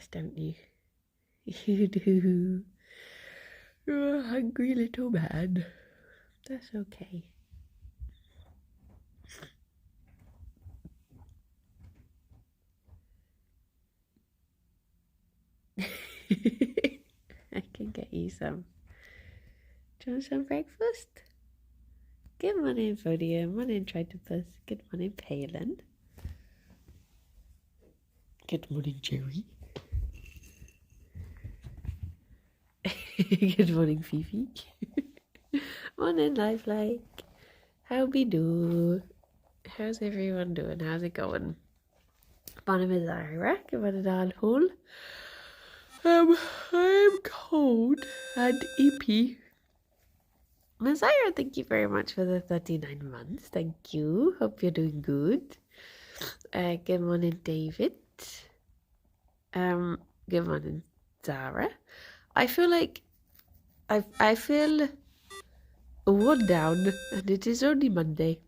breakfast, don't you? You do. You're a hungry little man. That's okay. I can get you some. Do you want some breakfast? Good morning, Ffion. Morning, Tritopus. Good morning, Palin. Good morning, Gerry. Good morning, Fifi. Morning, Lifelike. How be do? How's everyone doing? How's it going? Morning, Miss Ira. Good morning, Al-Hole. I'm cold and ippy. Miss Ira, thank you very much for the 39 months. Thank you. Hope you're doing good. Good morning, David. Good morning, Zara. I feel like I feel worn down, and it is only Monday.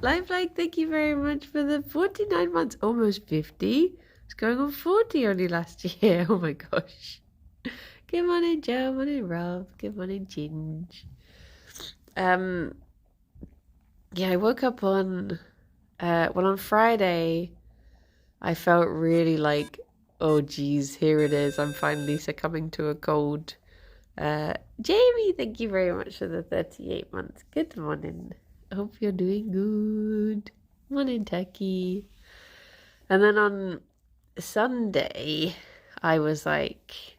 Lifelike, thank you very much for the 49 months, almost 50. It's going on 40 only last year. Oh my gosh. Good morning, Joe. Morning, Rob. Good morning, Ginge. Yeah, I woke up on on Friday, I felt really like, oh geez, here it is. I'm finally succumbing to a cold. Jamie, thank you very much for the 38 months. Good morning. I hope you're doing good. Morning, Techie. And then on Sunday, I was like,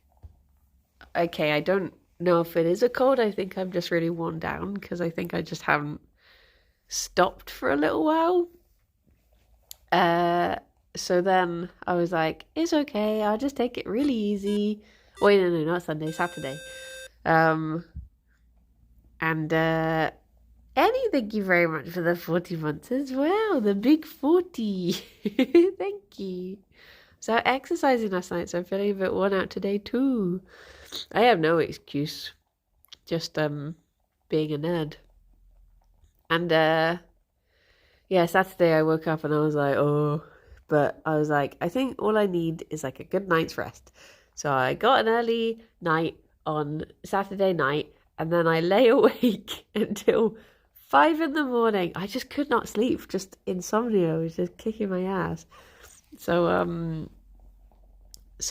okay, I don't know if it is a cold. I think I'm just really worn down because I think I just haven't stopped for a little while. So then I was like, it's okay. I'll just take it really easy. Wait, no, not Sunday, Saturday. And Annie, thank you very much for the 40 months as well. The big 40. Thank you. So I exercising last night, so I'm feeling a bit worn out today too. I have no excuse. Just being a nerd. And yeah, Saturday I woke up and I was like, oh, but I was like, I think all I need is like a good night's rest. So I got an early night on Saturday night, and then I lay awake until 5 a.m. I just could not sleep. Just insomnia was just kicking my ass. So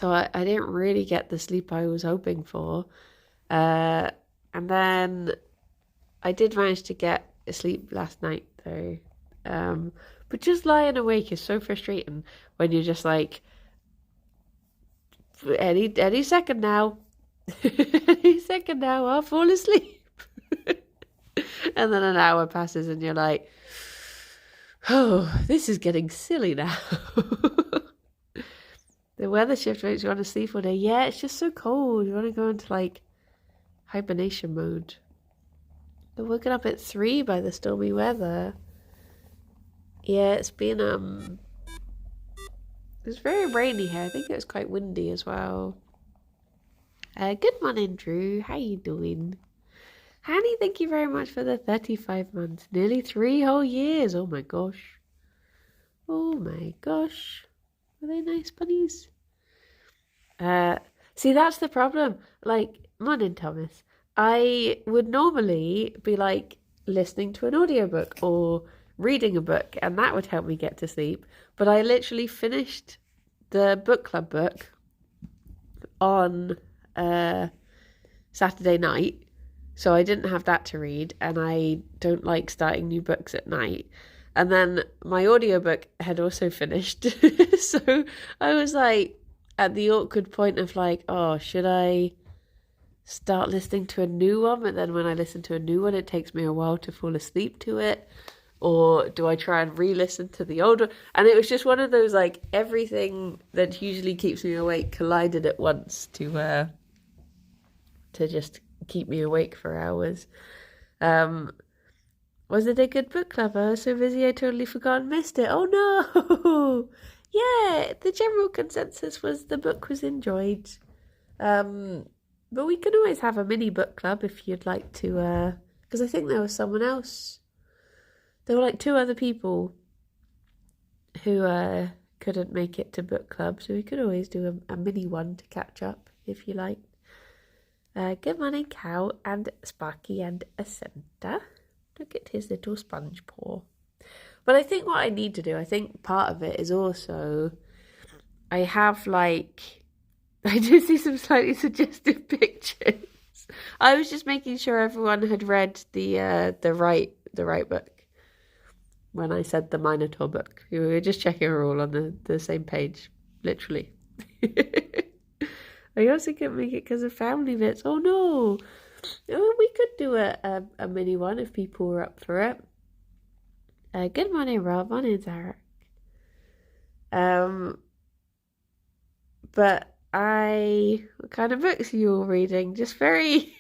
I didn't really get the sleep I was hoping for. And then I did manage to get sleep last night though. But just lying awake is so frustrating when you're just like, any second now, any second now, I'll fall asleep. And then an hour passes and you're like, oh, this is getting silly now. The weather shift makes you want to sleep all day. Yeah, it's just so cold. You want to go into like hibernation mode. I woken up at 3 by the stormy weather. Yeah, it's been it's very rainy here. I think it was quite windy as well. Good morning, Drew. How you doing? Hanny, thank you very much for the 35 months. Nearly 3 whole years. Oh my gosh. Oh my gosh. Are they nice bunnies? See, that's the problem. Like, morning, Thomas. I would normally be like listening to an audiobook or reading a book, and that would help me get to sleep. But I literally finished the book club book on Saturday night, so I didn't have that to read, and I don't like starting new books at night. And then my audiobook had also finished. So I was like at the awkward point of like, oh, should I start listening to a new one? But then when I listen to a new one, it takes me a while to fall asleep to it. Or do I try and re-listen to the old one? And it was just one of those, like, everything that usually keeps me awake collided at once to just keep me awake for hours. Was it a good book club? I was so busy I totally forgot and missed it. Oh no! Yeah, the general consensus was the book was enjoyed. But we can always have a mini book club if you'd like to, because I think there was someone else. There were like 2 other people who couldn't make it to book club, so we could always do a mini one to catch up if you like. Good morning, Cow and Sparky and Asenta. Look at his little sponge paw. But I think what I need to do, I think part of it is also, I have like, I do see some slightly suggestive pictures. I was just making sure everyone had read the right book when I said the Minotaur book. We were just checking we're all on the same page, literally. I also couldn't make it because of family bits. Oh no! We could do a mini one if people were up for it. Good morning, Rob. Morning, Zarek. But what kind of books are you all reading? Just very,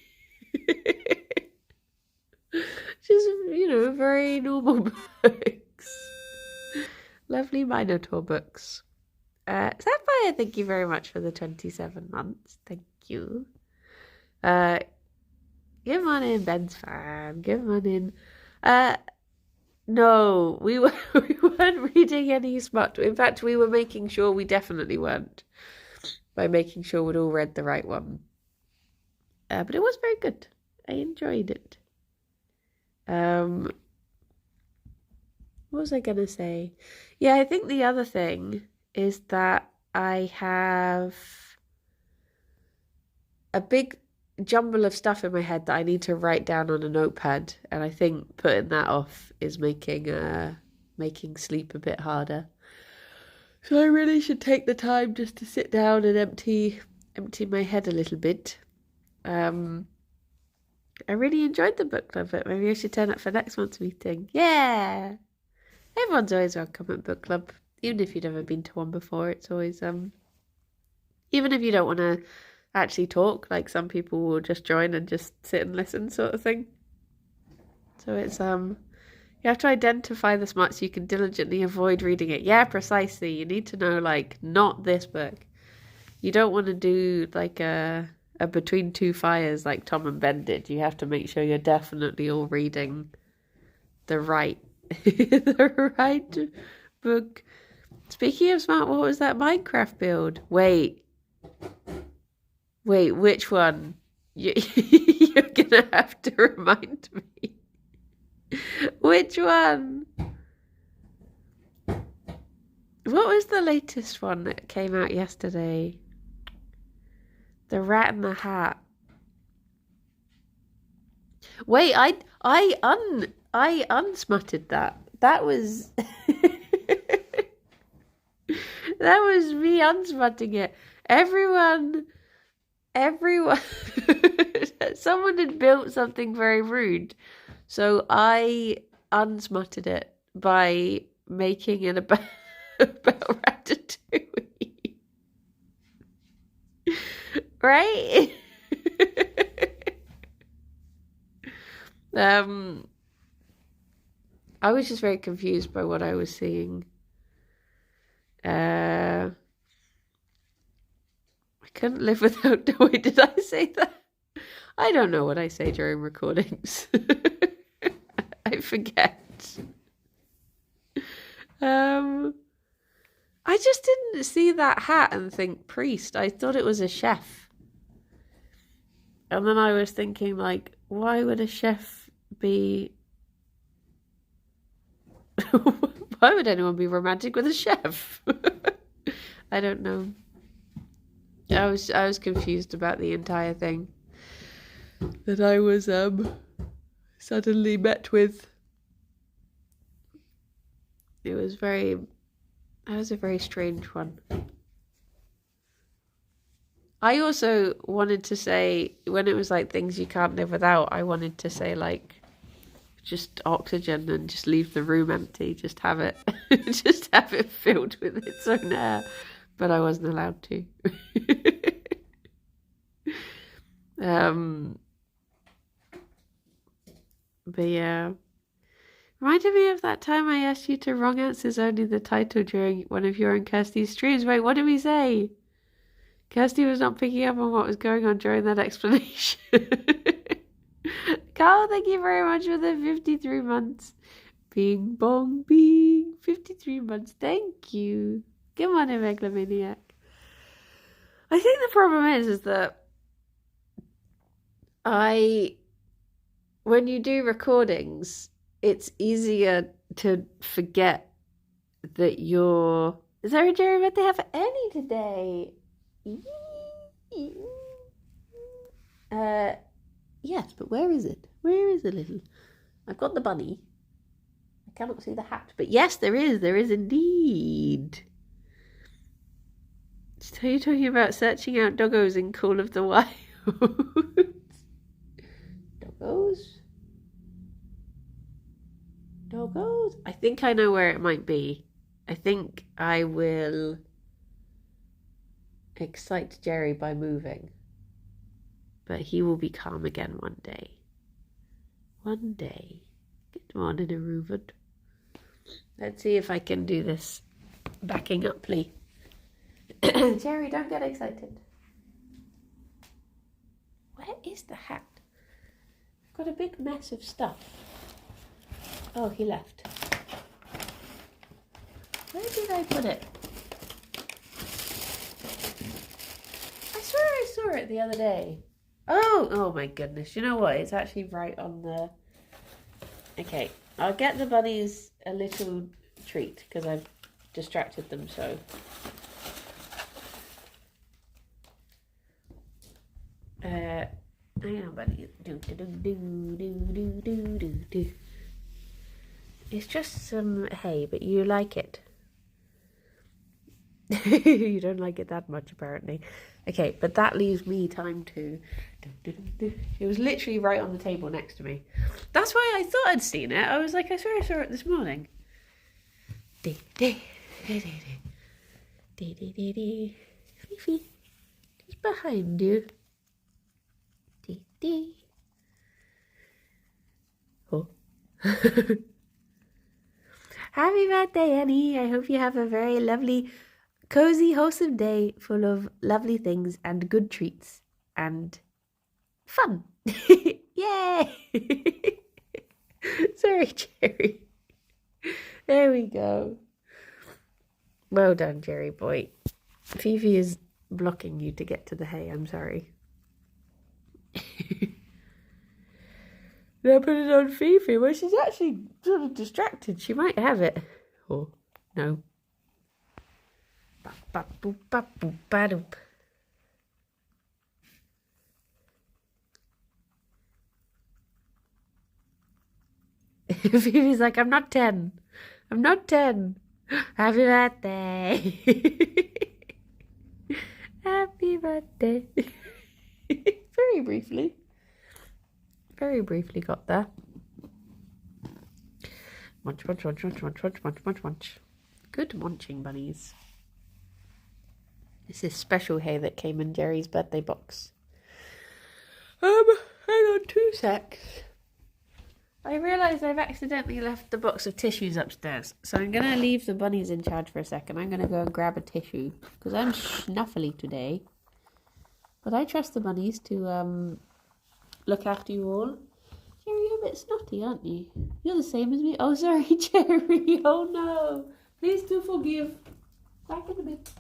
very normal books. Lovely Minotaur books. Sapphire, thank you very much for the 27 months. Thank you. Good morning, Ben's fan. Good morning. No, we weren't reading any smart. In fact, we were making sure we definitely weren't, by making sure we'd all read the right one. But it was very good. I enjoyed it. What was I gonna say? Yeah, I think the other thing is that I have a big jumble of stuff in my head that I need to write down on a notepad, and I think putting that off is making sleep a bit harder. So I really should take the time just to sit down and empty my head a little bit. I really enjoyed the book club, but maybe I should turn up for next month's meeting. Yeah! Everyone's always welcome at book club, even if you've never been to one before. It's always, even if you don't want to actually talk, like some people will just join and just sit and listen sort of thing. So it's, you have to identify the smarts so you can diligently avoid reading it. Yeah, precisely. You need to know, like, not this book. You don't want to do, like, a Between Two Fires like Tom and Ben did. You have to make sure you're definitely all reading the right the right book. Speaking of smart, what was that Minecraft build? Wait, which one? You're gonna have to remind me. Which one? What was the latest one that came out yesterday? The Rat in the Hat. Wait, I unsmutted that. That was that was me unsmutting it. Everyone someone had built something very rude. So I unsmutted it by making it about Ratatouille. Right? I was just very confused by what I was seeing. I couldn't live without... Wait, did I say that? I don't know what I say during recordings. I forget. I just didn't see that hat and think priest. I thought it was a chef. And then I was thinking, like, why would a chef be... Why would anyone be romantic with a chef? I don't know. I was confused about the entire thing that I was suddenly met with. That was a very strange one. I also wanted to say, when it was like things you can't live without, I wanted to say like just oxygen and just leave the room empty, just have it filled with its own air, but I wasn't allowed to. But yeah, reminded me of that time I asked you to wrong answers only the title during one of your and Kirsty's streams. Wait, what did we say? Kirsty was not picking up on what was going on during that explanation. Carl, thank you very much for the 53 months. Bing bong bing. 53 months. Thank you. Come on in, megalomaniac. I think the problem is that when you do recordings, it's easier to forget that you're... Is there a Gerry birthday have any today? Yes, but where is it? Where is the little... I've got the bunny. I cannot see the hat, but yes, there is. There is indeed. So you're talking about searching out doggos in Call of the Wild. Doggos? Doggos? I think I know where it might be. I think I will excite Gerry by moving. But he will be calm again one day. One day. Good morning, Aruvud. Let's see if I can do this backing uply. Gerry, don't get excited. Where is the hat? I've got a big mess of stuff. Oh, he left. Where did I put it? I swear I saw it the other day. Oh my goodness. You know what? It's actually right on the... Okay, I'll get the bunnies a little treat because I've distracted them so. Hang on, bunny. It's just some hay, but you like it. You don't like it that much, apparently. Okay, but that leaves me time to... It was literally right on the table next to me. That's why I thought I'd seen it. I was like, I swear I saw it this morning. Fifi, he's behind you. Oh. Happy birthday, Annie. I hope you have a very lovely, cozy, wholesome day full of lovely things and good treats and fun. Yay! Sorry, Gerry. There we go. Well done, Gerry boy. Fifi is blocking you to get to the hay. I'm sorry. Did I put it on Fifi? Well, she's actually sort of distracted. She might have it. Or no. Fifi's like, I'm not 10. I'm not 10. Happy birthday. Happy birthday. Very briefly. Very briefly got there. Munch, munch, munch, munch, munch, munch, munch, munch, munch. Good munching, bunnies. This is special hay that came in Gerry's birthday box. Hang on 2 secs. I realised I've accidentally left the box of tissues upstairs, so I'm going to leave the bunnies in charge for a second. I'm going to go and grab a tissue, because I'm snuffly today. But I trust the bunnies to look after you all. Gerry, you're a bit snotty, aren't you? You're the same as me. Oh, sorry, Gerry. Oh, no. Please do forgive. Back in a bit.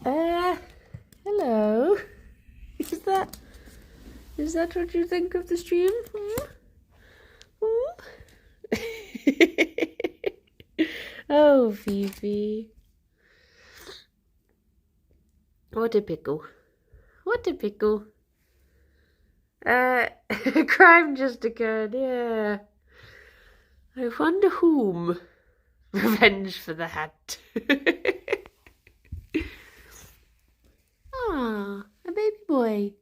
Oh. Hello. Is that what you think of the stream? Oh, Fifi. What a pickle. What a pickle. Crime just occurred, yeah. I wonder whom. Revenge for the hat. Ah, a baby boy.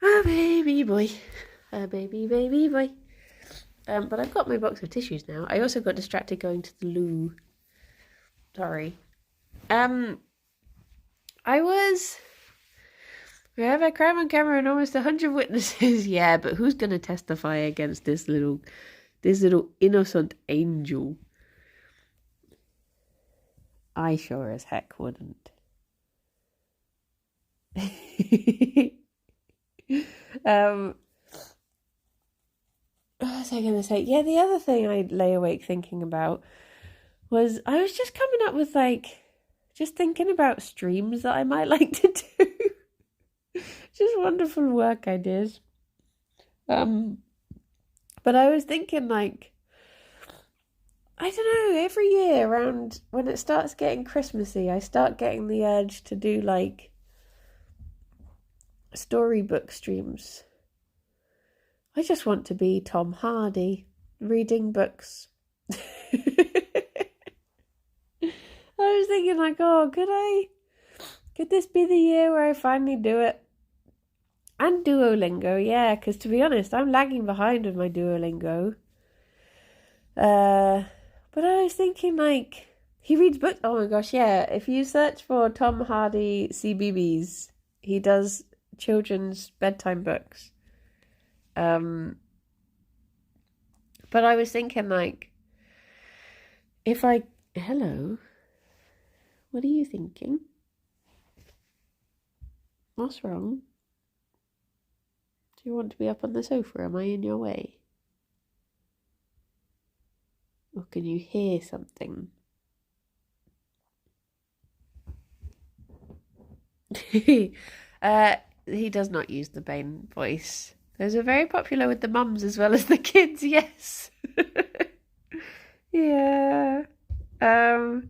A baby boy. A baby boy. But I've got my box of tissues now. I also got distracted going to the loo. Sorry. We have a crime on camera and almost 100 witnesses. Yeah, but who's gonna testify against this little innocent angel? I sure as heck wouldn't. What was I going to say? Yeah, the other thing I lay awake thinking about was I was just coming up with just thinking about streams that I might like to do. Just wonderful work I did. But I was thinking I don't know, every year around when it starts getting Christmassy, I start getting the urge to do storybook streams. I just want to be Tom Hardy, reading books. I was thinking could this be the year where I finally do it? And Duolingo, yeah, because to be honest, I'm lagging behind with my Duolingo. But I was thinking he reads books. Oh my gosh, yeah. If you search for Tom Hardy CBBS, he does children's bedtime books. But I was thinking hello, what are you thinking? What's wrong? Do you want to be up on the sofa? Am I in your way? Or can you hear something? He does not use the Bane voice. Those are very popular with the mums as well as the kids, yes. Yeah. But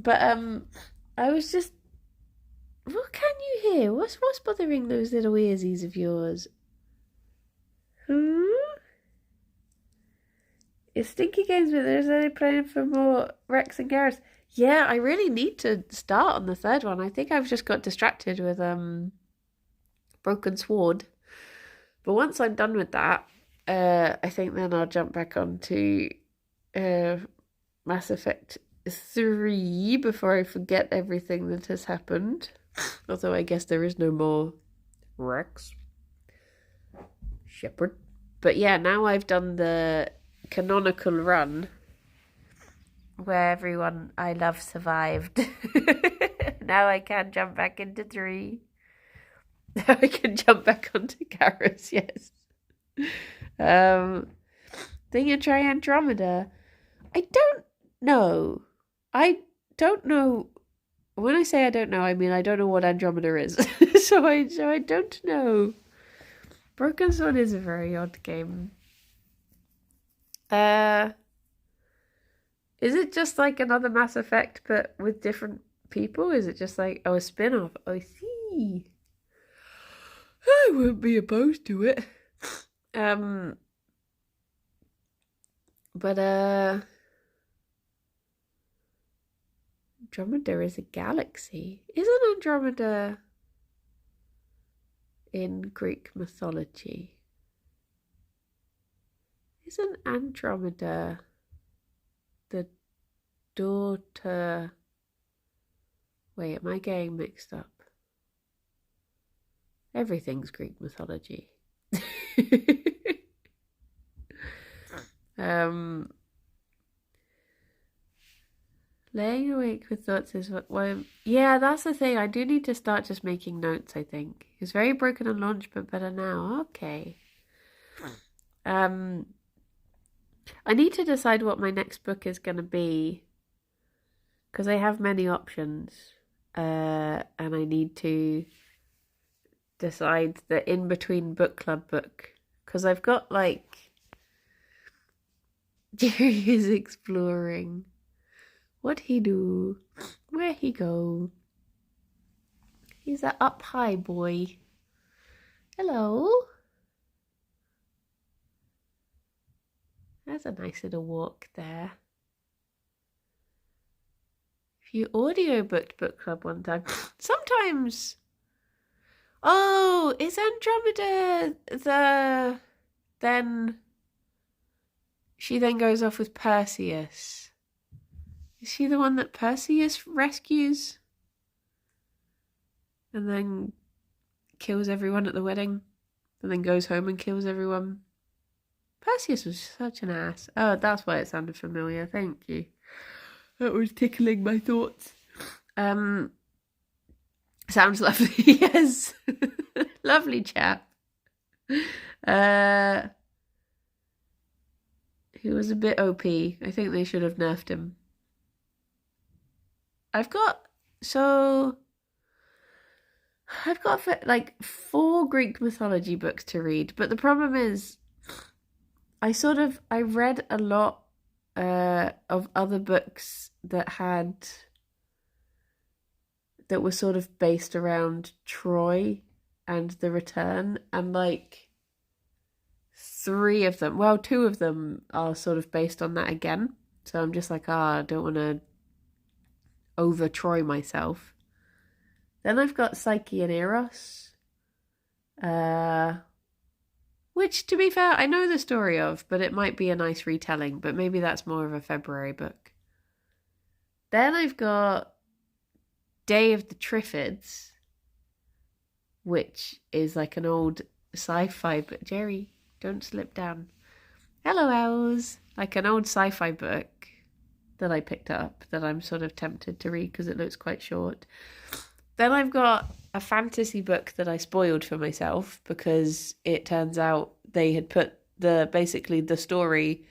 I was just, what can you hear? What's bothering those little earsies of yours? It's Stinky Games, but there's only playing for more Rex and Garrus. Yeah, I really need to start on the third one. I think I've just got distracted with Broken Sword. But once I'm done with that, I think then I'll jump back onto Mass Effect 3 before I forget everything that has happened. Although I guess there is no more Rex. Shepard. But yeah, now I've done the canonical run where everyone I love survived. Now I can jump back into 3. Now I can jump back onto Garrus, yes. Then you try Andromeda. I don't know. When I say I don't know, I mean I don't know what Andromeda is. so I don't know. Broken Sword is a very odd game. Is it just another Mass Effect but with different people? Is it just a spin-off? I see. I wouldn't be opposed to it. But Andromeda is a galaxy. Isn't Andromeda in Greek mythology? Isn't Andromeda the daughter? Wait, am I getting mixed up? Everything's Greek mythology. Laying awake with thoughts is yeah, that's the thing. I do need to start just making notes, I think. It's very broken on launch, but better now. Okay. I need to decide what my next book is going to be because I have many options, and I need to decide the in-between book club book because I've got like Gerry is exploring. What he do? Where he go? He's a up high boy. Hello. That's a nice little walk there. If you audiobooked book club one time, sometimes. Oh, is Andromeda then she then goes off with Perseus? Is she the one that Perseus rescues and then kills everyone at the wedding and then goes home and kills everyone? Perseus was such an ass. Oh, that's why it sounded familiar. Thank you. That was tickling my thoughts. Sounds lovely. Yes. Lovely chap. He was a bit OP. I think they should have nerfed him. I've got like 4 Greek mythology books to read, but the problem is I read a lot of other books that were sort of based around Troy and the return, and like 2 of them are sort of based on that again. So I'm just like, I don't want to over Troy myself. Then I've got Psyche and Eros, which, to be fair, I know the story of, but it might be a nice retelling, but maybe that's more of a February book. Then I've got Day of the Triffids, which is like an old sci-fi book. Gerry, don't slip down. Hello, owls. Like an old sci-fi book that I picked up that I'm sort of tempted to read because it looks quite short. Then I've got a fantasy book that I spoiled for myself because it turns out they had put basically the story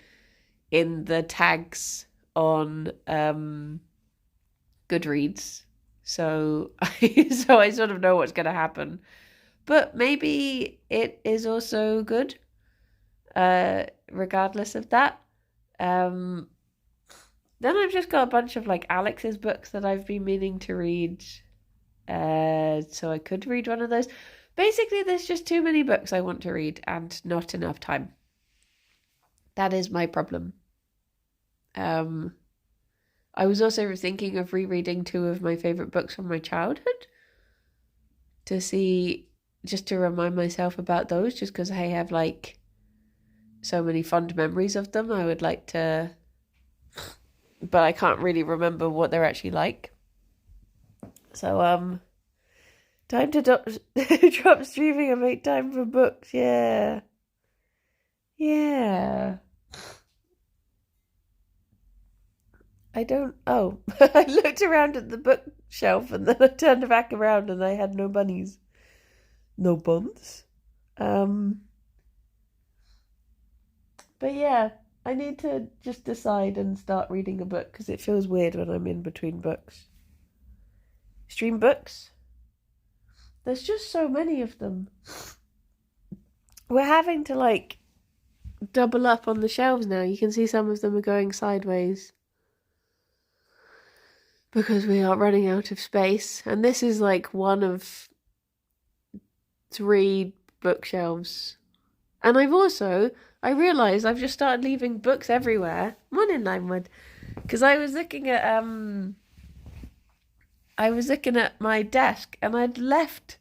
in the tags on Goodreads. So I sort of know what's going to happen. But maybe it is also good, regardless of that. Then I've just got a bunch of like Alex's books that I've been meaning to read. So I could read one of those. Basically, there's just too many books I want to read and not enough time. That is my problem. I was also thinking of rereading 2 of my favourite books from my childhood just to remind myself about those, just because I have like so many fond memories of them. I would like to, but I can't really remember what they're actually like. So time to drop streaming and make time for books. Yeah. I looked around at the bookshelf and then I turned back around and I had no bunnies. No buns. But yeah, I need to just decide and start reading a book because it feels weird when I'm in between books. Stream books? There's just so many of them. We're having to like double up on the shelves now. You can see some of them are going sideways because we are running out of space. And this is like one of 3 bookshelves. And I realised I've just started leaving books everywhere. Morning, Limewood. Because I was looking at my desk and I'd left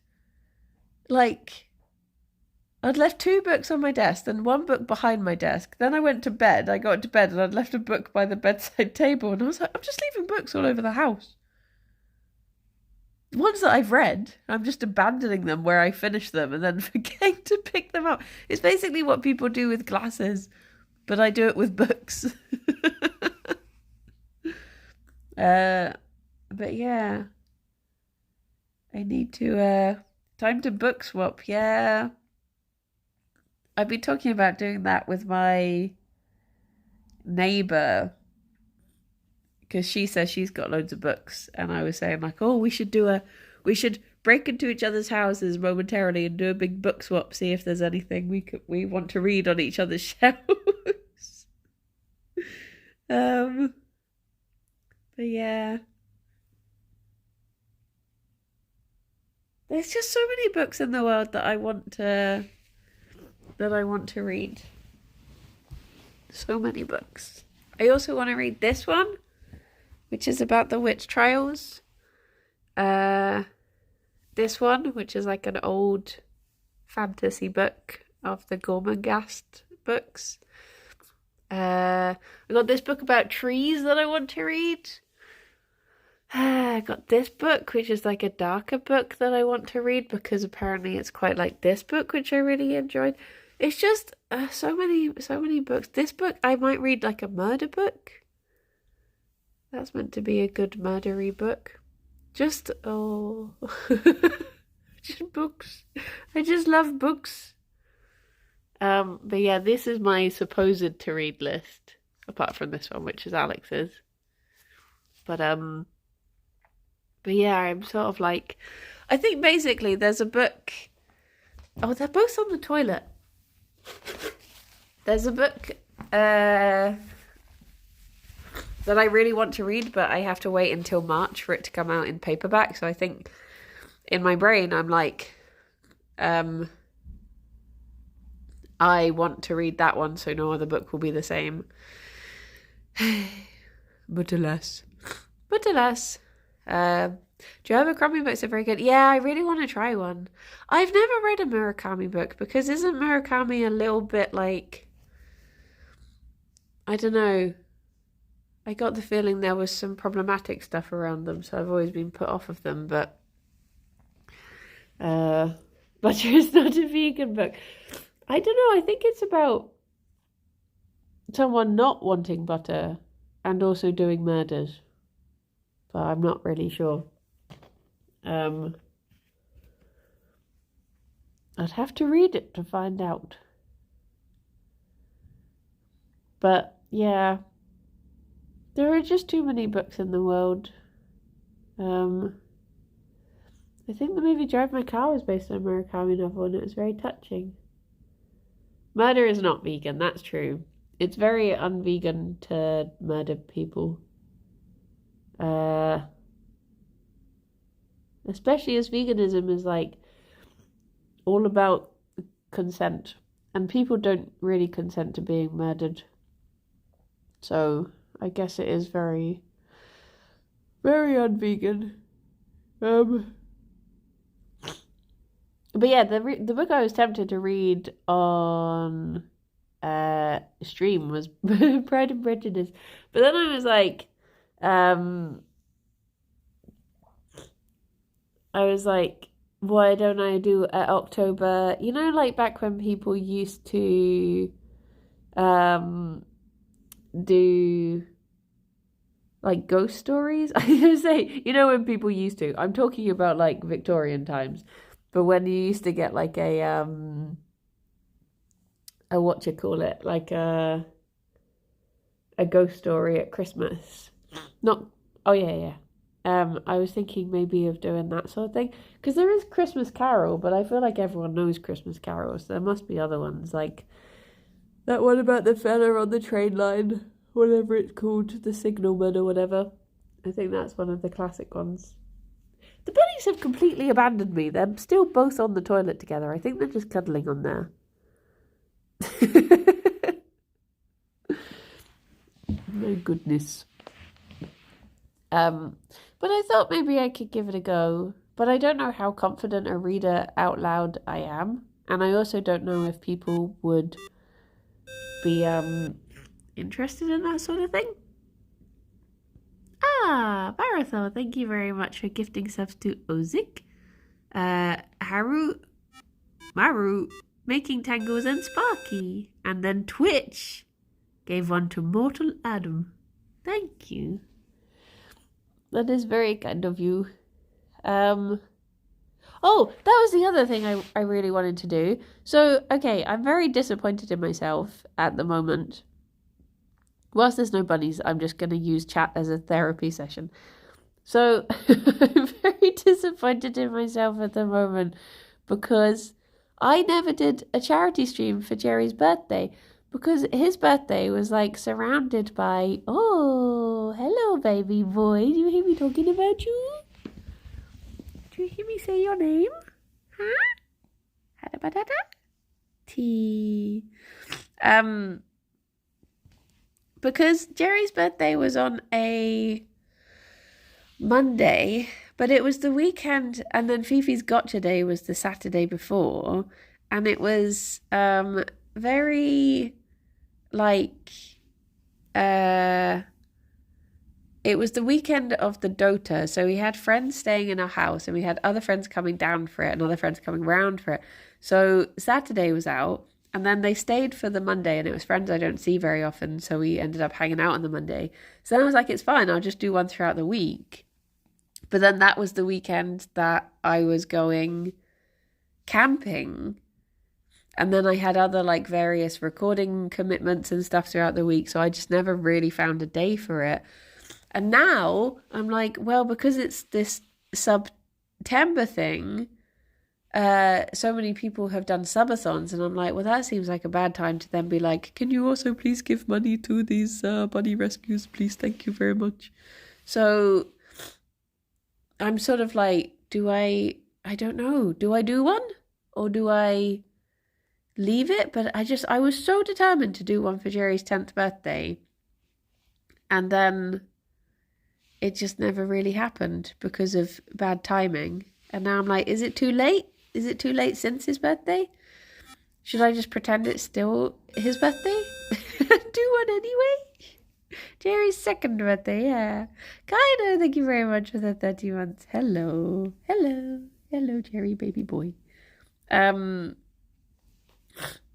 2 books on my desk and 1 book behind my desk. Then I went to bed. I got to bed and I'd left a book by the bedside table. And I was like, I'm just leaving books all over the house. Ones that I've read, I'm just abandoning them where I finish them and then forgetting to pick them up. It's basically what people do with glasses, but I do it with books. But yeah, I need to, time to book swap. Yeah. I've been talking about doing that with my neighbour, because she says she's got loads of books, and I was saying like, oh, we should break into each other's houses momentarily and do a big book swap, see if there's anything we want to read on each other's shelves. But yeah. There's just so many books in the world that I want to read. So many books. I also want to read this one, which is about the witch trials. This one, which is like an old fantasy book of the Gormenghast books. I got this book about trees that I want to read. I got this book, which is like a darker book that I want to read because apparently it's quite like this book, which I really enjoyed. It's just so many books. This book, I might read like a murder book. That's meant to be a good murdery book. Just books. I just love books. But yeah, this is my supposed to read list, apart from this one, which is Alex's. But yeah, I'm sort of like, I think basically there's a book. Oh, they're both on the toilet. There's a book that I really want to read, but I have to wait until March for it to come out in paperback. So I think in my brain, I'm like, I want to read that one, so no other book will be the same. But alas. Do you have Murakami books are very good? Yeah, I really want to try one. I've never read a Murakami book because isn't Murakami a little bit like, I don't know. I got the feeling there was some problematic stuff around them, so I've always been put off of them. But Butter is not a vegan book. I don't know. I think it's about someone not wanting butter and also doing murders. But I'm not really sure. I'd have to read it to find out. But yeah, there are just too many books in the world. I think the movie Drive My Car was based on a Murakami novel and it was very touching. Murder is not vegan, that's true. It's very unvegan to murder people. Especially as veganism is like all about consent, and people don't really consent to being murdered. So I guess it is very, very unvegan. But yeah, the book I was tempted to read on stream was Pride and Prejudice, but then I was like, why don't I do October? You know, like back when people used to do like ghost stories. I was gonna say, you know, when people used to. I'm talking about like Victorian times, but when you used to get like a what you call it, like a ghost story at Christmas. Not. Oh yeah. I was thinking maybe of doing that sort of thing because there is Christmas Carol, but I feel like everyone knows Christmas carols. There must be other ones like that one about the fella on the train line, whatever it's called, the signalman or whatever. I think that's one of the classic ones. The bunnies have completely abandoned me. They're still both on the toilet together. I think they're just cuddling on there. My goodness. But I thought maybe I could give it a go. But I don't know how confident a reader out loud I am. And I also don't know if people would be interested in that sort of thing. Marathon, thank you very much for gifting subs to Ozik. Maru, Making Tangles and Sparky. And then Twitch gave one to Mortal Adam. Thank you. That is very kind of you. Oh, that was the other thing I really wanted to do. So, okay, I'm very disappointed in myself at the moment. whilst there's no bunnies, I'm just going to use chat as a therapy session. So I'm very disappointed in myself at the moment because I never did a charity stream for Gerry's birthday because his birthday was like surrounded by, oh, hello, baby boy. Do you hear me talking about you? Do you hear me say your name? Huh? Hada-ba-da-da? T. Because Gerry's birthday was on a Monday, but it was the weekend, and then Fifi's gotcha day was the Saturday before, and it was very like it was the weekend of the Dota, so we had friends staying in our house and we had other friends coming down for it and other friends coming round for it. So Saturday was out, and then they stayed for the Monday, and it was friends I don't see very often, so we ended up hanging out on the Monday. So then I was like, it's fine, I'll just do one throughout the week. But then that was the weekend that I was going camping. And then I had other like various recording commitments and stuff throughout the week. So I just never really found a day for it. And now I'm like, well, because it's this September thing, so many people have done subathons. And I'm like, well, that seems like a bad time to then be like, can you also please give money to these bunny rescues, please? Thank you very much. So I'm sort of like, I don't know, do I do one or do I leave it? But I was so determined to do one for Gerry's 10th birthday. And then it just never really happened because of bad timing. And now I'm like, is it too late? Is it too late since his birthday? Should I just pretend it's still his birthday? Do one anyway? Gerry's second birthday, yeah. Kaido, thank you very much for the 30 months. Hello. Hello, Gerry, baby boy. But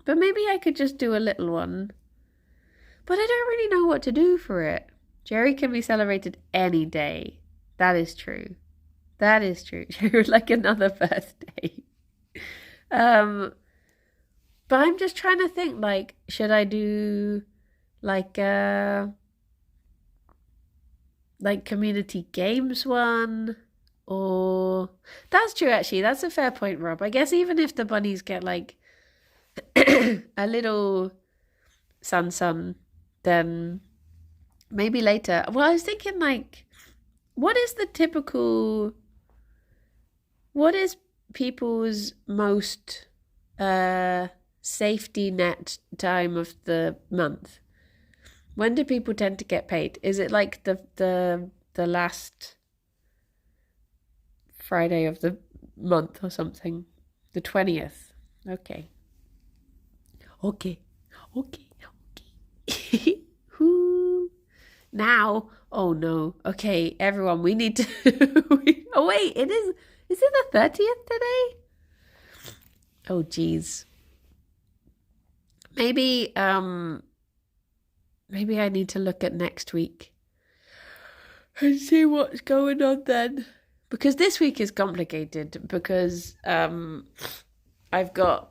maybe I could just do a little one. But I don't really know what to do for it. Gerry can be celebrated any day. That is true. Gerry would like another birthday. But I'm just trying to think, like, should I do like community games one? Or that's true, actually. That's a fair point, Rob. I guess even if the bunnies get like a little sun, then maybe later. Well, I was thinking like, what is people's most safety net time of the month? When do people tend to get paid? Is it like the last Friday of the month or something? The 20th. Okay. Who? Now? Oh no. Okay, everyone, we need to oh wait, is it the 30th today? Oh geez. Maybe I need to look at next week and see what's going on then. Because this week is complicated because I've got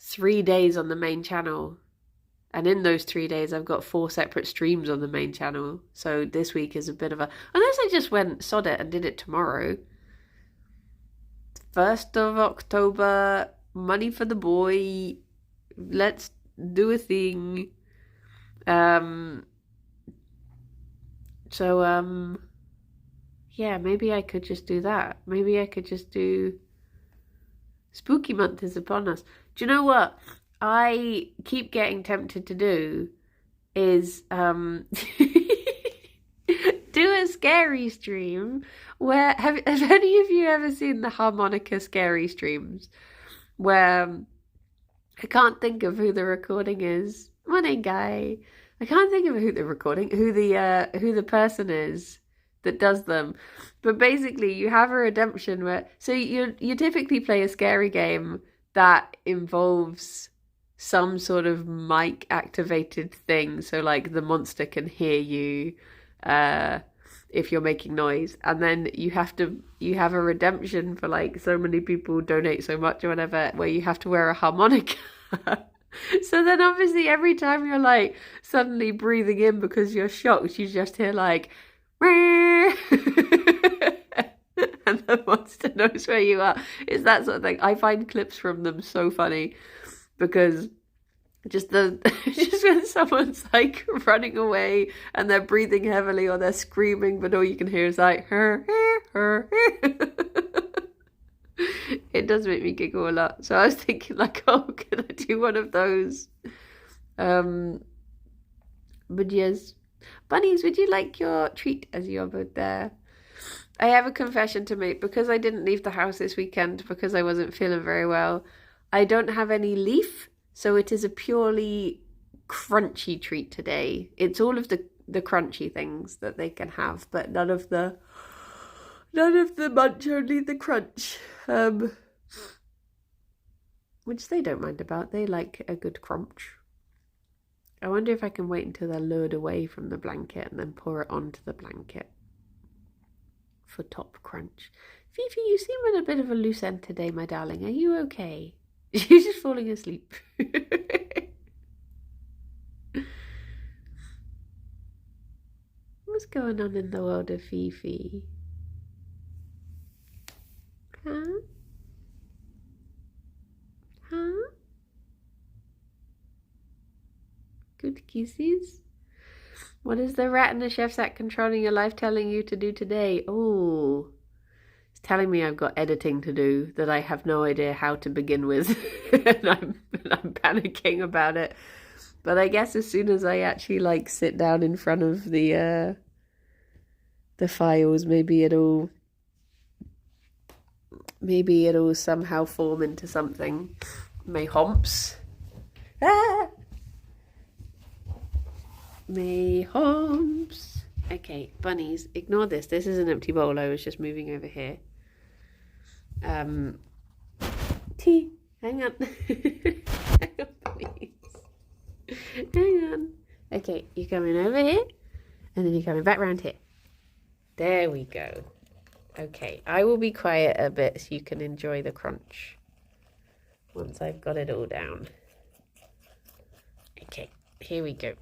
3 days on the main channel. And in those 3 days, I've got 4 separate streams on the main channel. So this week is a bit of a... Unless I just went sod it and did it tomorrow. 1st of October, money for the boy. Let's do a thing. Yeah, maybe I could just do that. Maybe I could just do... Spooky month is upon us. Do you know what I keep getting tempted to do is do a scary stream where have any of you ever seen the harmonica scary streams where I can't think of who the recording is. Morning, guy. I can't think of who the person is that does them. But basically you have a redemption where so you typically play a scary game that involves some sort of mic activated thing, so like the monster can hear you if you're making noise, and then you have a redemption for like so many people donate so much or whatever, where you have to wear a harmonica So then obviously every time you're like suddenly breathing in because you're shocked, you just hear like and the monster knows where you are. It's that sort of thing. I find clips from them so funny because just just when someone's like running away and they're breathing heavily or they're screaming, but all you can hear is like her. It does make me giggle a lot. So I was thinking like, oh, can I do one of those? But yes. Bunnies, would you like your treat as you're both there? I have a confession to make. Because I didn't leave the house this weekend because I wasn't feeling very well, I don't have any leaf, so it is a purely crunchy treat today. It's all of the crunchy things that they can have, but none of the munch, only the crunch. Which they don't mind about. They like a good crunch. I wonder if I can wait until they're lured away from the blanket and then pour it onto the blanket for top crunch. Fifi, you seem in a bit of a loose end today, my darling. Are you okay? She's just falling asleep. What's going on in the world of Fifi? Huh? Huh? Good kisses? What is the rat in the chef's hat controlling your life telling you to do today? Oh, it's telling me I've got editing to do that I have no idea how to begin with. and I'm panicking about it. But I guess as soon as I actually like sit down in front of the files, maybe it'll somehow form into something. My humps. Ah! My humps. Okay, bunnies, ignore this. This is an empty bowl. I was just moving over here. Tea. Hang on. Hang on, please. Hang on. Okay, you're coming over here, and then you're coming back round here. There we go. Okay, I will be quiet a bit so you can enjoy the crunch once I've got it all down. Okay, here we go.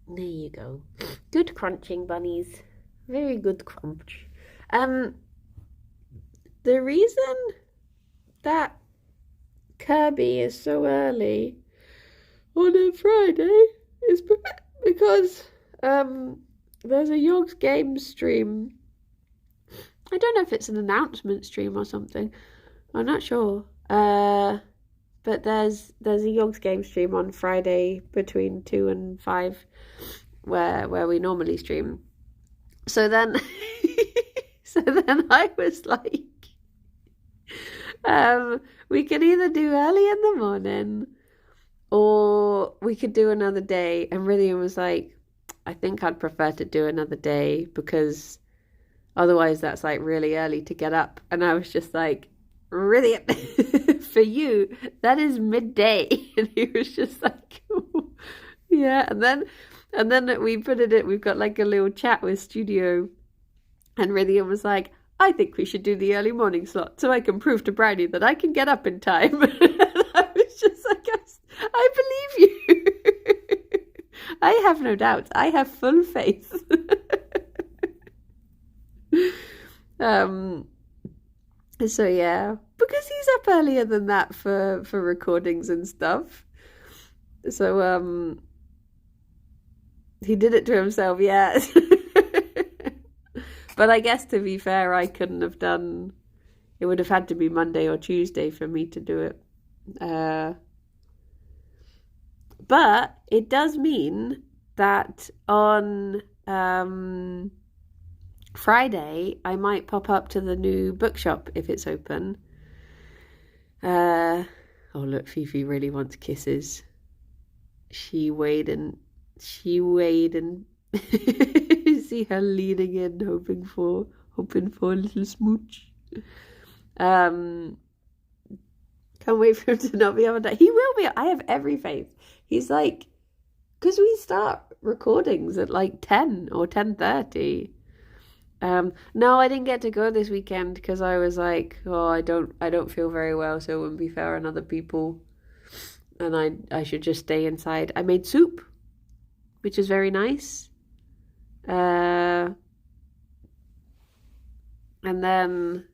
There you go. Good crunching, bunnies. Very good crunch. The reason that Kirby is so early on a Friday is because there's a Yogs Games stream. I don't know if it's an announcement stream or something. I'm not sure. But there's a Yogs Games stream on Friday between 2 and 5 where we normally stream. So then I was like, we could either do early in the morning or we could do another day. And Rillian was like, I think I'd prefer to do another day because otherwise that's like really early to get up. And I was just like, Rillian, for you, that is midday. And he was just like, yeah. And then we put it in, we've got like a little chat with Studio. And Rillian was like, I think we should do the early morning slot so I can prove to Bridie that I can get up in time. And I was just like, I believe you. I have no doubts. I have full faith. So yeah, because he's up earlier than that for recordings and stuff. So he did it to himself, yeah. But I guess to be fair, I couldn't have done. It would have had to be Monday or Tuesday for me to do it. But it does mean that on Friday I might pop up to the new bookshop if it's open. Oh look, Fifi really wants kisses. She weighed and see her leaning in, hoping for a little smooch. Can't wait for him to not be able to. He will be. I have every faith. He's like, because we start recordings at like 10 or 10:30. No, I didn't get to go this weekend because I was like, oh, I don't feel very well, so it wouldn't be fair on other people, and I should just stay inside. I made soup, which is very nice. And then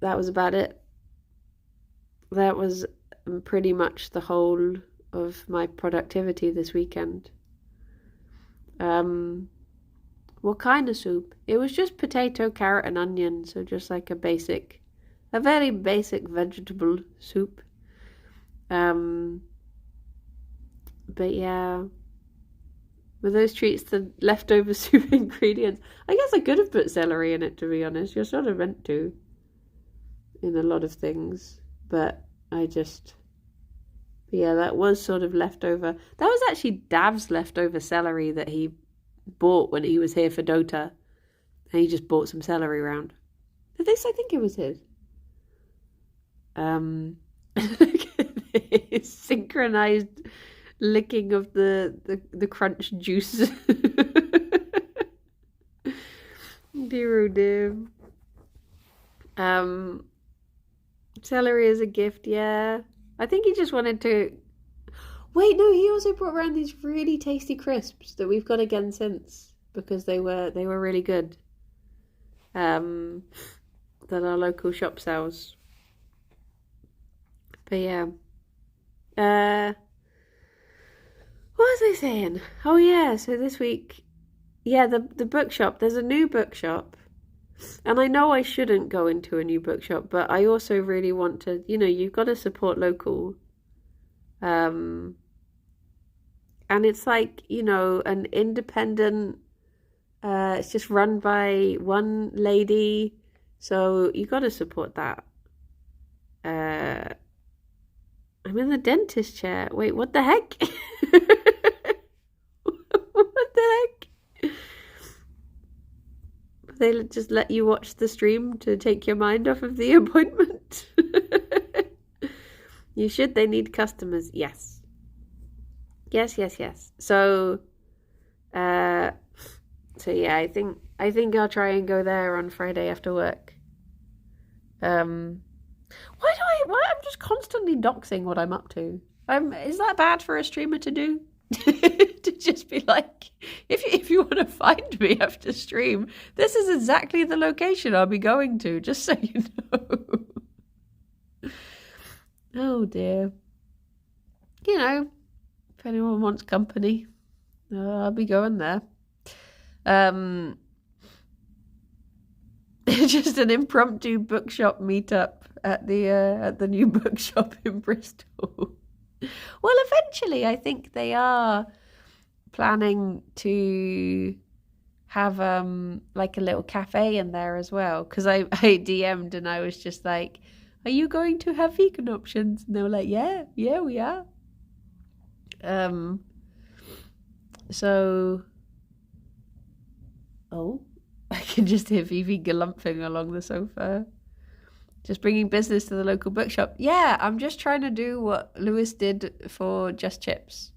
that was about it. That was pretty much the whole of my productivity this weekend. What kind of soup? It was just potato, carrot, and onion, so just like a very basic vegetable soup. But yeah, with those treats, the leftover soup ingredients, I guess I could have put celery in it, to be honest. You're sort of meant to in a lot of things, but yeah, that was sort of leftover. That was actually Dav's leftover celery that he bought when he was here for Dota, and he just bought some celery round. At least I think it was his. Synchronized licking of the crunch juice. Dear oh dear. Celery is a gift, yeah. I think he just wanted to. Wait, no, he also brought around these really tasty crisps that we've got again since because they were really good. That our local shop sells. But yeah. What was I saying? Oh yeah, so this week, yeah, the bookshop. There's a new bookshop, and I know I shouldn't go into a new bookshop, but I also really want to. You've got to support local. And it's like, an independent, it's just run by one lady, so you got to support that. I'm in the dentist chair. Wait, what the heck? What the heck? They just let you watch the stream to take your mind off of the appointment? You should. They need customers. Yes. Yes. So yeah, I think I'll try and go there on Friday after work. I'm just constantly doxing what I'm up to. Is that bad for a streamer to do? To just be like, if you want to find me after stream, this is exactly the location I'll be going to, just so you know. Oh dear. You know, if anyone wants company, I'll be going there. Just an impromptu bookshop meetup at the new bookshop in Bristol. Well, eventually, I think they are planning to have like a little cafe in there as well. Because I DM'd and I was just like, "Are you going to have vegan options?" And they were like, "Yeah, we are." So, I can just hear Vivi galumphing along the sofa. Just bringing business to the local bookshop. Yeah, I'm just trying to do what Lewis did for Just Chips.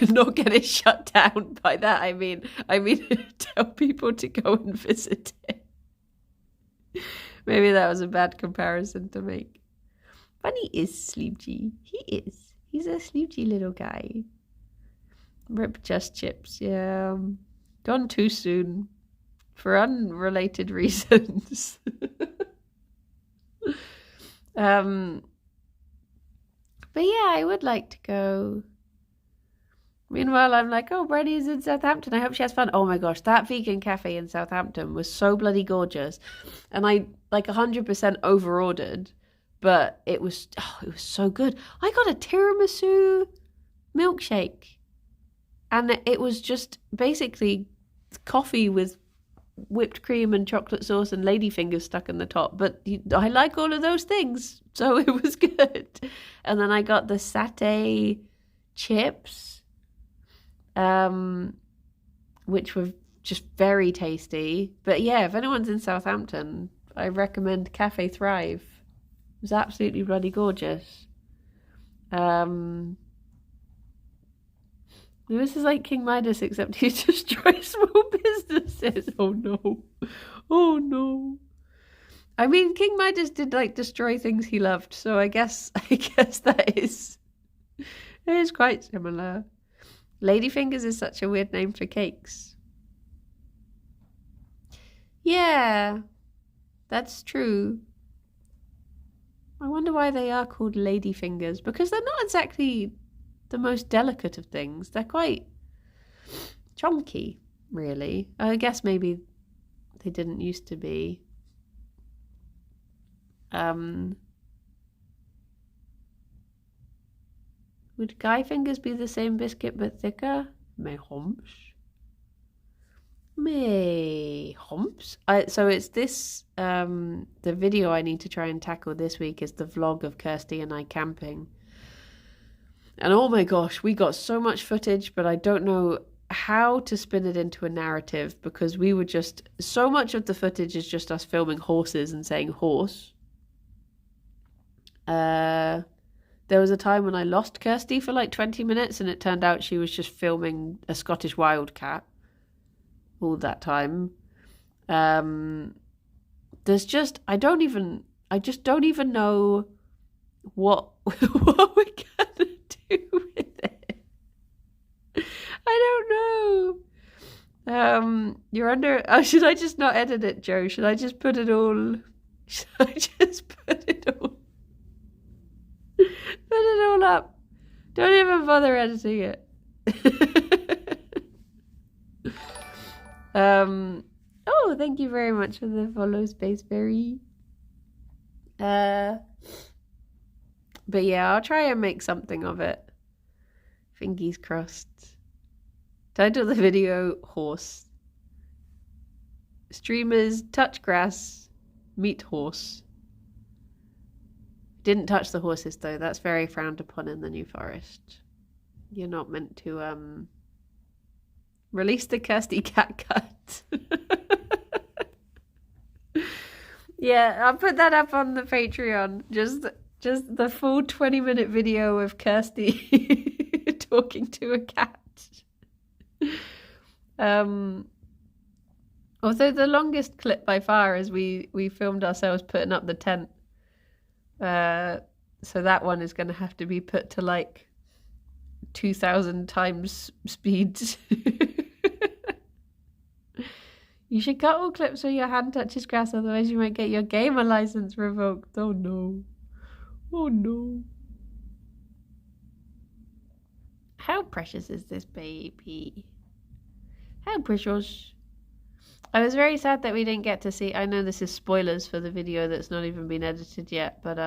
Not get it shut down. By that I mean tell people to go and visit it. Maybe that was a bad comparison to make. Bunny is sleepy. He is. He's a sleepy little guy. Rip Just Chips, yeah. Gone too soon. For unrelated reasons. But yeah, I would like to go. Meanwhile, I'm like, oh, Brenny's in Southampton. I hope she has fun. Oh my gosh, that vegan cafe in Southampton was so bloody gorgeous. And I like 100% over-ordered, but it was so good. I got a tiramisu milkshake. And it was just basically coffee with whipped cream and chocolate sauce and ladyfingers stuck in the top. But I like all of those things, so it was good. And then I got the satay chips, which were just very tasty. But yeah, if anyone's in Southampton, I recommend Cafe Thrive. It was absolutely bloody gorgeous. This is like King Midas, except he destroys small businesses. Oh no. Oh no. I mean, King Midas did like destroy things he loved, so I guess that is quite similar. Ladyfingers is such a weird name for cakes. Yeah, that's true. I wonder why they are called ladyfingers, because they're not exactly the most delicate of things. They're quite chunky, really. I guess maybe they didn't used to be. Would guy fingers be the same biscuit but thicker? Mes humps. Mes humps. So it's this. The video I need to try and tackle this week is the vlog of Kirsty and I camping. And oh my gosh, we got so much footage, but I don't know how to spin it into a narrative, because we were just, so much of the footage is just us filming horses and saying horse. There was a time when I lost Kirsty for like 20 minutes and it turned out she was just filming a Scottish wildcat all that time. There's just, I just don't even know what we're gonna do with it. I don't know. You're under. Should I just not edit it, Joe? Should I just put it all? Should I just put it all? Put it all up. Don't even bother editing it. Oh, thank you very much for the follow, Spaceberry. But yeah, I'll try and make something of it. Fingers crossed. Title of the video, horse. Streamers touch grass, meet horse. Didn't touch the horses though, that's very frowned upon in the New Forest. You're not meant to release the Kirsty cat cut. Yeah, I'll put that up on the Patreon. Just the full 20-minute video of Kirsty talking to a cat. Although the longest clip by far is we filmed ourselves putting up the tent. So that one is going to have to be put to like 2,000 times speeds. You should cut all clips where your hand touches grass, otherwise you might get your gamer license revoked. Oh no. Oh no. How precious is this baby? How precious. I was very sad that we didn't get to see, I know this is spoilers for the video that's not even been edited yet, but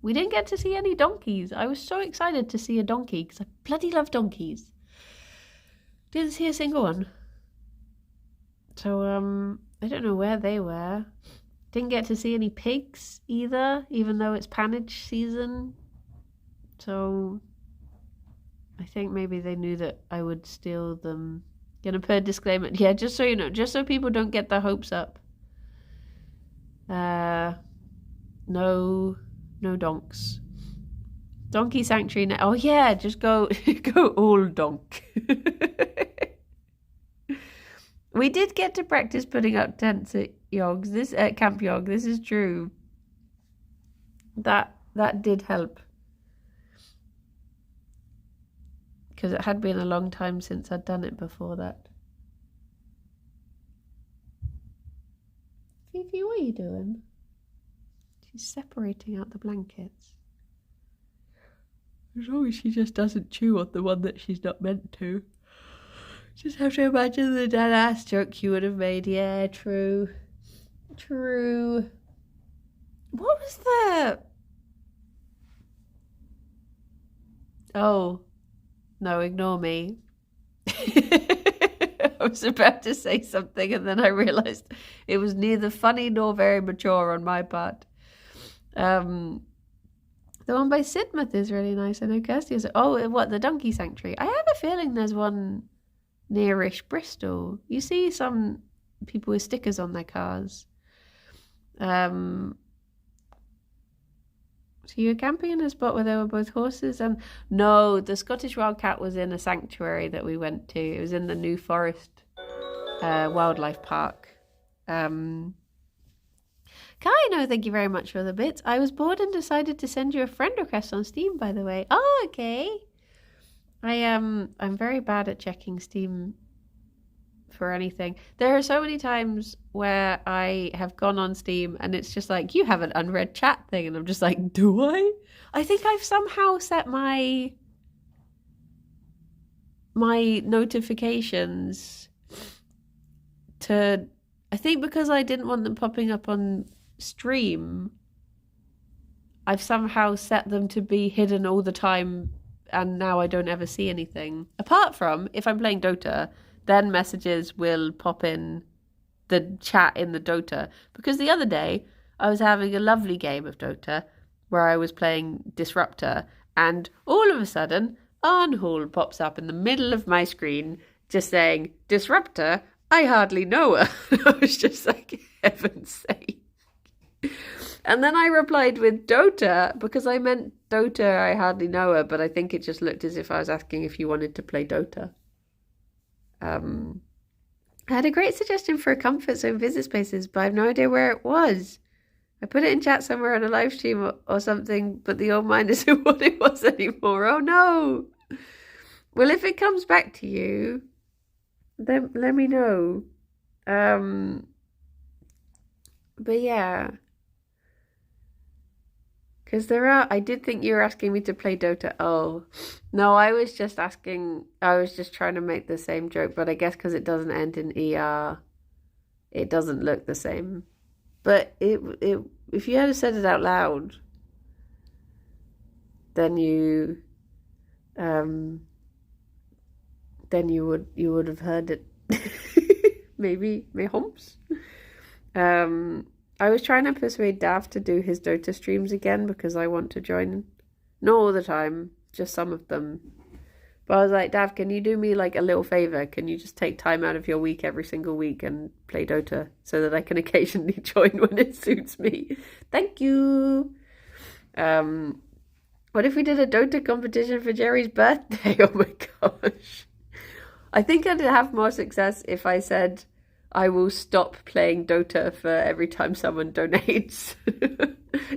we didn't get to see any donkeys. I was so excited to see a donkey because I bloody love donkeys. Didn't see a single one. So, I don't know where they were. Didn't get to see any pigs either, even though it's panage season. So, I think maybe they knew that I would steal them. Gonna put a disclaimer. Yeah, just so you know, just so people don't get their hopes up. No donks. Donkey sanctuary. Oh yeah, just go all donk. We did get to practice putting up tents at Yogg's. At Camp Yogg. This is true. That did help. Because it had been a long time since I'd done it before that. Fifi, what are you doing? She's separating out the blankets. As long as she just doesn't chew on the one that she's not meant to. Just have to imagine the dead ass joke you would have made. Yeah, true. True. What was the... Oh. No, ignore me. I was about to say something and then I realised it was neither funny nor very mature on my part. The one by Sidmouth is really nice. I know Kirsty is... Oh, what? The Donkey Sanctuary. I have a feeling there's one nearish Bristol. You see some people with stickers on their cars. So you were camping in a spot where there were both horses and... No, the Scottish Wildcat was in a sanctuary that we went to. It was in the New Forest Wildlife Park. Kai, no, thank you very much for the bits. I was bored and decided to send you a friend request on Steam, by the way. Oh, okay. I'm very bad at checking Steam for anything. There are so many times where I have gone on Steam and it's just like, you have an unread chat thing, and I'm just like, do I? I think I've somehow set my notifications to, I think because I didn't want them popping up on stream, I've somehow set them to be hidden all the time, and now I don't ever see anything. Apart from if I'm playing Dota, then messages will pop in the chat in the Dota. Because the other day, I was having a lovely game of Dota where I was playing Disruptor, and all of a sudden, Arnhall pops up in the middle of my screen just saying, Disruptor? I hardly know her. I was just like, heaven's sake. And then I replied with Dota, because I meant Dota, I hardly know her, but I think it just looked as if I was asking if you wanted to play Dota. I had a great suggestion for a comfort zone visit spaces, but I have no idea where it was. I put it in chat somewhere on a live stream or something, but the old mind isn't what it was anymore. Oh no! Well, if it comes back to you, then let me know. But yeah. Because I did think you were asking me to play Dota. Oh, no, I was just trying to make the same joke, but I guess because it doesn't end in ER, it doesn't look the same. But if you had said it out loud, then you would have heard it. Maybe humps. I was trying to persuade Dav to do his Dota streams again because I want to join. Not all the time, just some of them. But I was like, Dav, can you do me like a little favour? Can you just take time out of your week every single week and play Dota so that I can occasionally join when it suits me? Thank you. What if we did a Dota competition for Gerry's birthday? Oh my gosh. I think I'd have more success if I said, I will stop playing Dota for every time someone donates.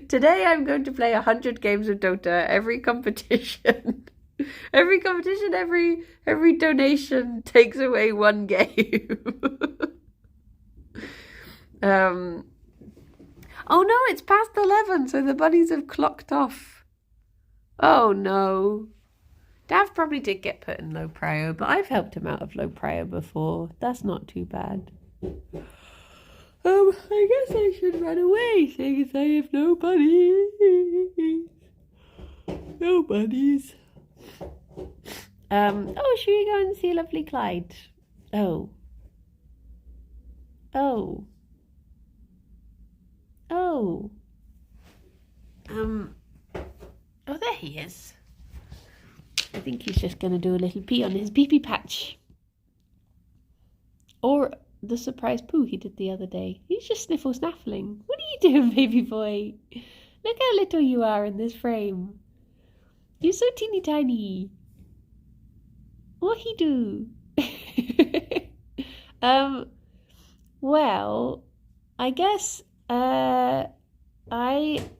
Today I'm going to play 100 games of Dota every competition. Every competition, every donation takes away one game. Oh no, it's past 11, so the bunnies have clocked off. Oh no. Dav probably did get put in low prio, but I've helped him out of low prio before. That's not too bad. I guess I should run away, seeing as I have no bunnies. No bunnies. Oh, should we go and see lovely Clyde? Oh. Oh. Oh. Oh, there he is. I think he's just going to do a little pee on his pee-pee patch. Or the surprise poo he did the other day. He's just sniffle-snaffling. What are you doing, baby boy? Look how little you are in this frame. You're so teeny tiny. What he do? Well, I guess I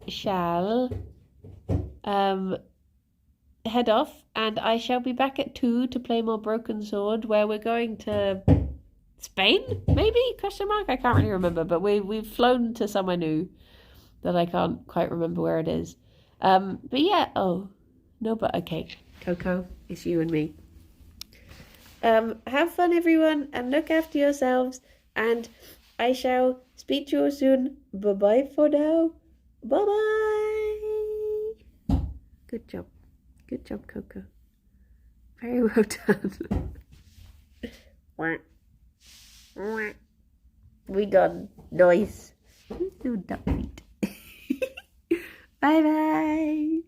shall head off, and I shall be back at 2 to play more Broken Sword, where we're going to Spain, maybe? Question mark? I can't really remember, but we've flown to somewhere new that I can't quite remember where it is. But yeah, oh, no, but okay. Coco, it's you and me. Have fun, everyone, and look after yourselves, and I shall speak to you soon. Bye-bye for now. Bye-bye. Good job. Good job, Coco. Very well done. We done. Nice. No duck feet. Bye-bye.